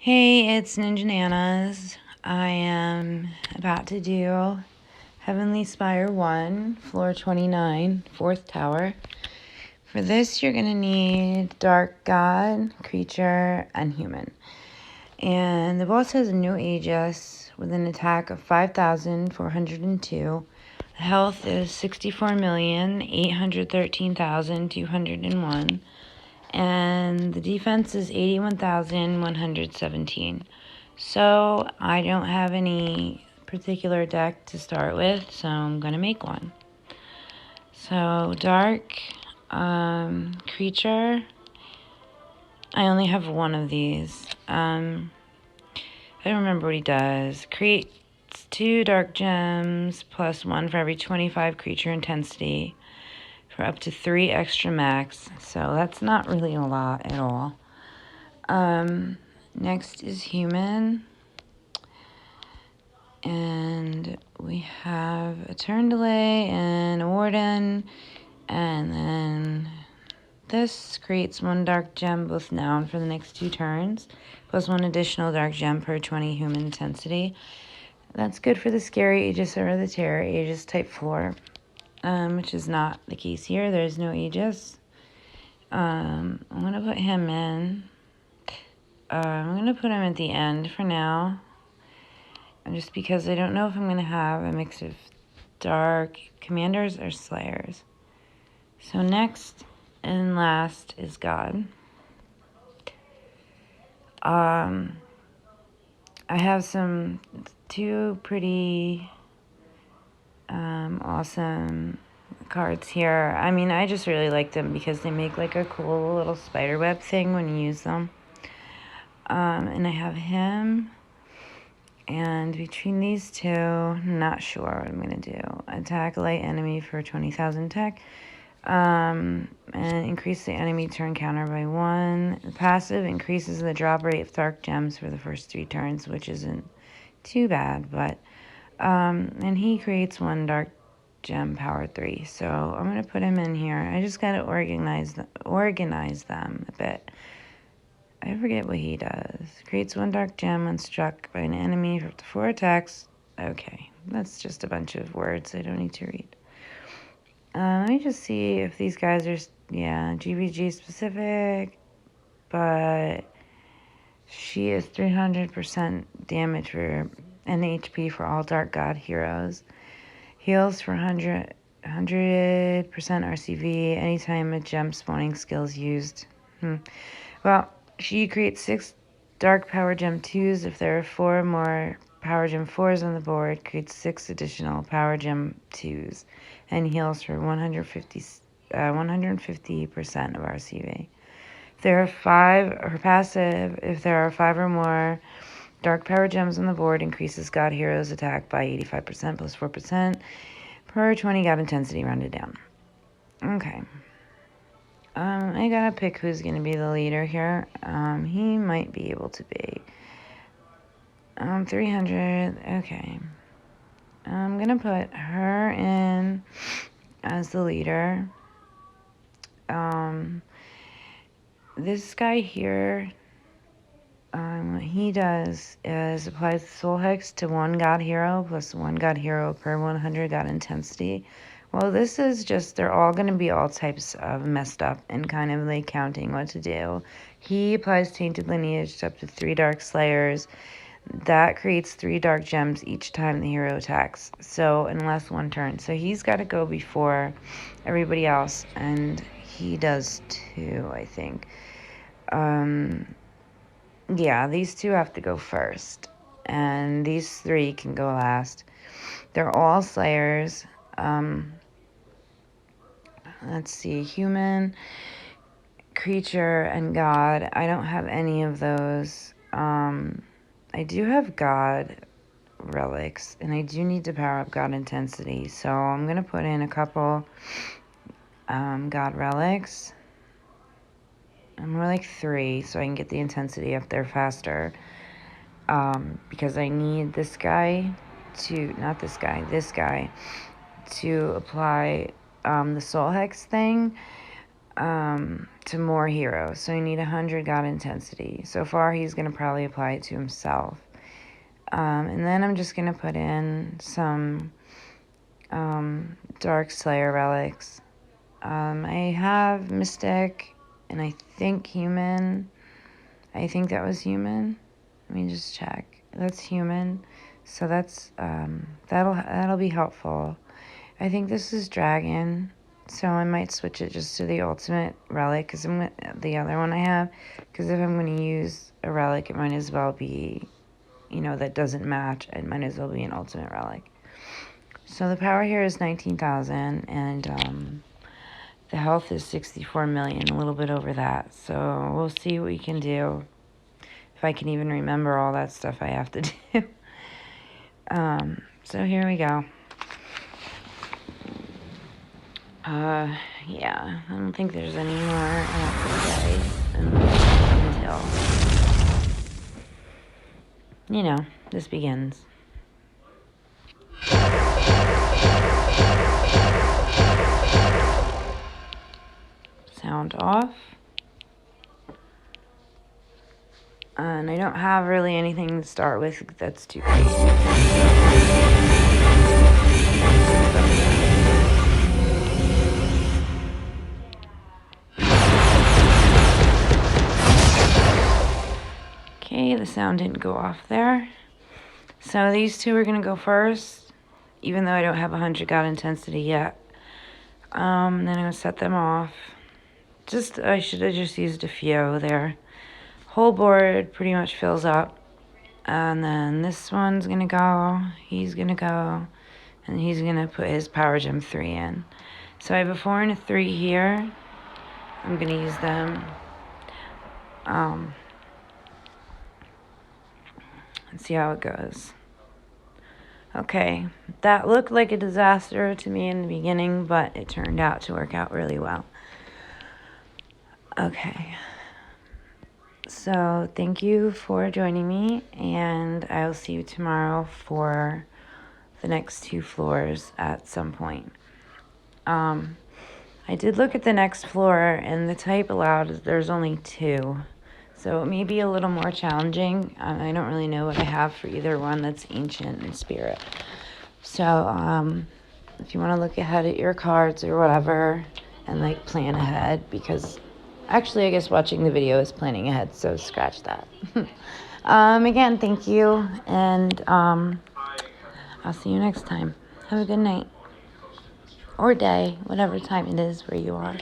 Hey, it's Ninja Nanas. I am about to do Heavenly Spire 1, floor 29, 4th tower. For this, you're going to need Dark God, Creature, and Human. And the boss has a new AEGIS with an attack of 5,402. Health is 64,813,201. And the defense is 81,117. So I don't have any particular deck to start with, so I'm going to make one. So dark creature, I only have one of these. I don't remember what he does. Creates 2 dark gems plus 1 for every 25 creature intensity for up to 3 extra max. So that's not really a lot at all. Next is Human. And we have a turn delay and a warden. And then this creates 1 dark gem both now and for the next 2 turns, plus 1 additional dark gem per 20 human intensity. That's good for the scary Aegis or the terror Aegis type floor, which is not the case here. There's no Aegis. I'm going to put him in. I'm going to put him at the end for now, just because I don't know if I'm going to have a mix of dark commanders or slayers. So next and last is God. I have 2 pretty awesome cards here. I mean, I just really like them because they make like a cool little spider web thing when you use them. And I have him. And between these 2, not sure what I'm going to do. Attack a light enemy for 20,000 tech. And increase the enemy turn counter by 1. The passive increases the drop rate of dark gems for the first 3 turns, which isn't too bad. But and he creates 1 dark gem power 3. So I'm going to put him in here. I just got to organize them a bit. I forget what he does. Creates 1 dark gem when struck by an enemy for up to 4 attacks. Okay, that's just a bunch of words I don't need to read. Let me just see if these guys are, GBG specific, but she is 300% damage for and HP for all Dark God heroes. Heals for 100% RCV anytime a gem spawning skill is used. Well, she creates 6 Dark Power Gem 2s. If there are 4 more Power Gem 4s on the board, creates 6 additional Power Gem 2s, and heals for 150% of RCV. If there are 5, her passive, if there are 5 or more Dark Power Gems on the board, increases God Hero's attack by 85% plus 4% per 20 God intensity rounded down. Okay. I gotta pick who's gonna be the leader here. He might be able to be. 300, okay. I'm gonna put her in as the leader. This guy here, what he does is applies the Soul Hex to 1 God Hero plus 1 God Hero per 100 God intensity. Well, this is just, they're all going to be all types of messed up and kind of like counting what to do. He applies Tainted Lineage to up to 3 Dark Slayers. That creates 3 Dark Gems each time the hero attacks. So, unless 1 turn. So he's got to go before everybody else. And he does too, I think. Yeah, these 2 have to go first. And these 3 can go last. They're all Slayers. Let's see, Human, Creature, and God. I don't have any of those. I do have God relics, and I do need to power up God intensity. So I'm going to put in a couple God relics. More like 3, so I can get the intensity up there faster. Because I need this guy this guy, to apply the Soul Hex thing. to more heroes. So you need 100 God intensity. So far, he's going to probably apply it to himself. And then I'm just going to put in some Dark Slayer relics. I have Mystic, and I think Human. I think that was Human. Let me just check. That's Human. So that's that'll be helpful. I think this is Dragon. So I might switch it just to the ultimate relic, because the other one I have. Because if I'm going to use a relic, it might as well be, that doesn't match. It might as well be an ultimate relic. So the power here is 19,000, and the health is 64 million, a little bit over that. So we'll see what we can do. If I can even remember all that stuff I have to do. So here we go. Yeah, I don't think there's any more until, this begins. Sound off. And I don't have really anything to start with that's too crazy. Okay, the sound didn't go off there. So these two are going to go first, even though I don't have 100 God intensity yet. Then I'm going to set them off. I should have just used a few there. Whole board pretty much fills up. And then this one's going to go, he's going to go, and he's going to put his Power Gem 3 in. So I have a 4 and a 3 here. I'm going to use them. Let's see how it goes. Okay, that looked like a disaster to me in the beginning, but it turned out to work out really well. Okay. So thank you for joining me, and I will see you tomorrow for the next 2 floors at some point. I did look at the next floor, and the type allowed, there's only 2. So it may be a little more challenging. I don't really know what I have for either one that's Ancient and Spirit. So if you want to look ahead at your cards or whatever and plan ahead, because actually I guess watching the video is planning ahead, so scratch that. Again, thank you, and I'll see you next time. Have a good night or day, whatever time it is where you are.